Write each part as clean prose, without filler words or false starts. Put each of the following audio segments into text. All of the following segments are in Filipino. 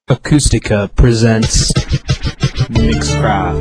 Acoustica presents Mixcraft.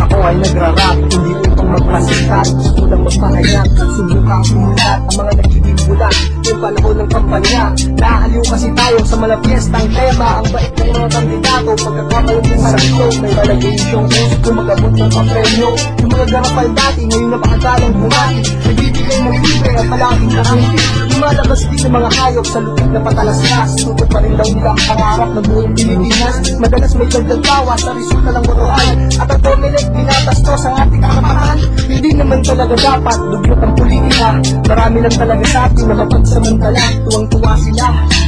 Ako ay nagra-rap, hindi upang magpasikat. Gusto lang magpahayag, subukan umulat ang mga nagkikibulat. Yung panahon ng kampanya, naaliw kasi tayo sa malapiestang tema. Ang bait ng mga kandidato, pagkakamalang ng sarito. May malagay yung gusto magabot ng papremyo. Yung mga garapal dati, ngayon napakagalang bumati. Nagbibigay ng libre at palaging nakangiti. Lumalabas din ng mga hayop sa lupit na patalaslas. Tutok pa rin daw nila ang pangarap ng buong Pilipinas. Madalas may dagdagbawa sa resulta ng botohan. At ang dominate, binatastos ang ating karapatan. Hindi naman talaga dapat dugyot ang politika. Marami lang talaga sa atin na mapagsamantala. Tuwang-tuwa sila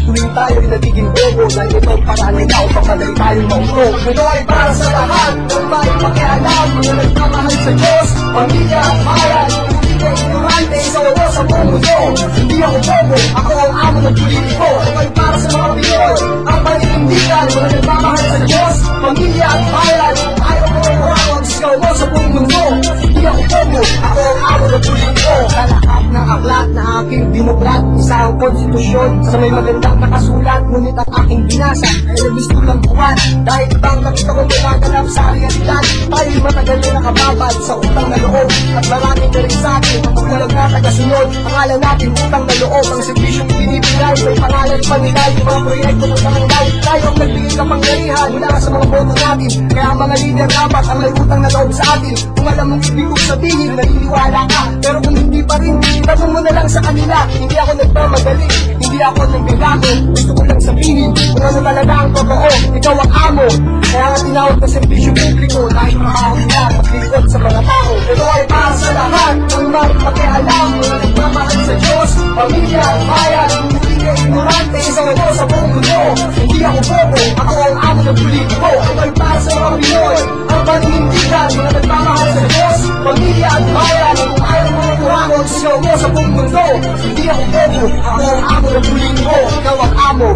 tuwing tayo'y nagiging bobo. Dahil ito ang paraan nila upang madali tayong mauto. Ito ay para sa lahat ng may pakialam. Mga nagmamahal sa Diyos, pamilya at bayan. Hindi ka ignorante, isa ako sa buong mundo. Hindi ako bobo, ako ang amo ng politiko. Ito ay para sa mga Pinoy, ang paninindigan. Mga nagmamahal sa Diyos, pamilya at bayan. Ayaw ko ang orawang sigaw mo sa buong mundo. Hindi ako bobo, ako ang amo ng politiko. Sa lahat ng aklat na aking binuklat, isa ang konstitusyon sa may magandang nakasulat. Ngunit ang aking binasa ay nabisto ng buwan. Dahil ibang nakita ko magaganap sa realidad. Tayo'y matagal na nakababad sa utang na loob. At marami na rin sa atin ang paglalag na tagasunod. Pangalan natin utang na loob. Ang serbisyong binibigay, may pangalan pa nila. Yung mga proyekto ng barangay, tayo ang nagbigay kapangyarihan mula sa mga boto natin. Kaya ang mga leader dapat ang may utang na loob sa atin. Kung alam mong ibig kong sabihin, naniniwala ka. Pero kung hindi pa rin, itanong mo na lang sa kanila. Hindi ako nagmamadali, hindi ako nagbigago. Gusto ko lang sabihin kung ano talaga ang totoo. Ikaw ang amo, kaya nga tinawag na serbisyo publiko. Dahil trabaho nila maglingkod sa mga tao. Ito ay para sa lahat ng may pakialam. Mga nagmamahal sa Diyos, pamilya at bayan. Hindi ka ignorante, isang ako sa buong mundo. Hindi ako bobo, ako ang amo ng politiko. Ito ay para sa mga Pinoy, ang paninindigan. Mga nagmamahal sa Diyos, pamilya at bayan. Kung ayaw mo ng kurangon, sigaw mo sa buong mundo. Hindi ako bobo, ako ang amo ng politiko. Ikaw ang amo,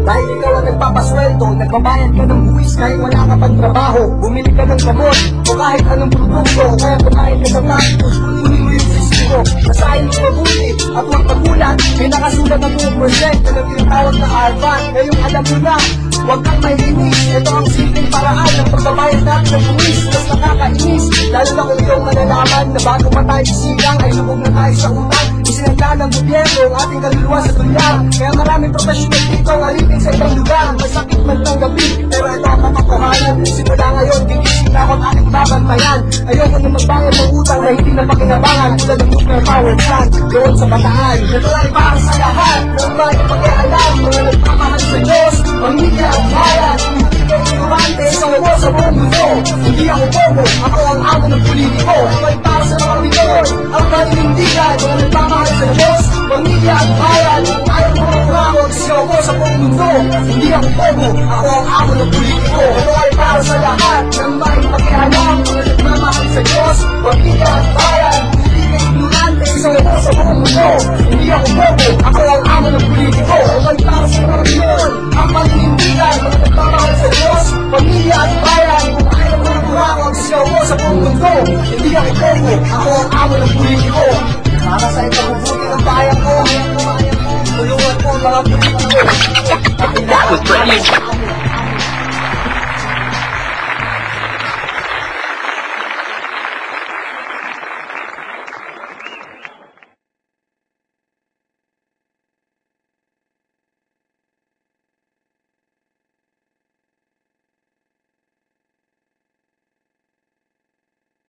dahil ikaw ang nagpapasweldo. Nagbabayad ka ng buwis kahit wala ka pang trabaho. Bumili ka ng gamot o kahit anong produkto. Kaya kumain ka sa tapos kunin mo yung fisiko. Basahin mo mabuti at huwag pagulat. May nakasulat na 2% na tinatawag na Harvard. Ngayong alam mo na, huwag kang mahihinis. Ito ang simpleng paraan ng pagbabayad natin ng buwis. Mas nakakainis, lalo na kung iyong malalaman na bago pa tayo silang ay lubog na tayo sa utang. Isinanda ng gobyerno ang ating kaluluwa sa tulyang. Kaya maraming professional dito ang alipin sa ibang lugar. Masakit man ng gabi, pero ito ang katotohanan. Simula ngayon, gigising na ako at ating babantayan. Ayoko na magbayad ng utang na hindi na pakinabangan. Tulad ng nuclear power plant doon sa Bataan. Ito ay para sa lahat ng may pakialam. Mga nagmamahal sa Diyos, pamilya at bayan. Hindi ka ignorante, isang ako sa buong mundo. Hindi ako bobo, ako ang amo ng politiko. Ito ay para sa mga Pinoy, ang paninindigan. Mga nagmamahal sa Diyos, pamilya at bayan. Kung ayaw mo ng kurangon, sigaw ko sa buong mundo. Hindi ako bobo, ako ang amo ng politiko. Ito ay para sa lahat ng may pakialam. Mga nagmamahal sa Diyos, pamilya at bayan. Hindi ka ignorante, isang ako sa buong mundo. Hindi ako bobo, ako ang amo ng politiko. Ito ay para sa mga Pinoy, ang paninindigan. Mga nagmamahal sa Diyos, pamilya at bayan. Kung ayaw mo ng kurangon, sigaw ko sa buong mundo. Hindi ako bobo, ako ang amo ng politiko. Para sa ikaw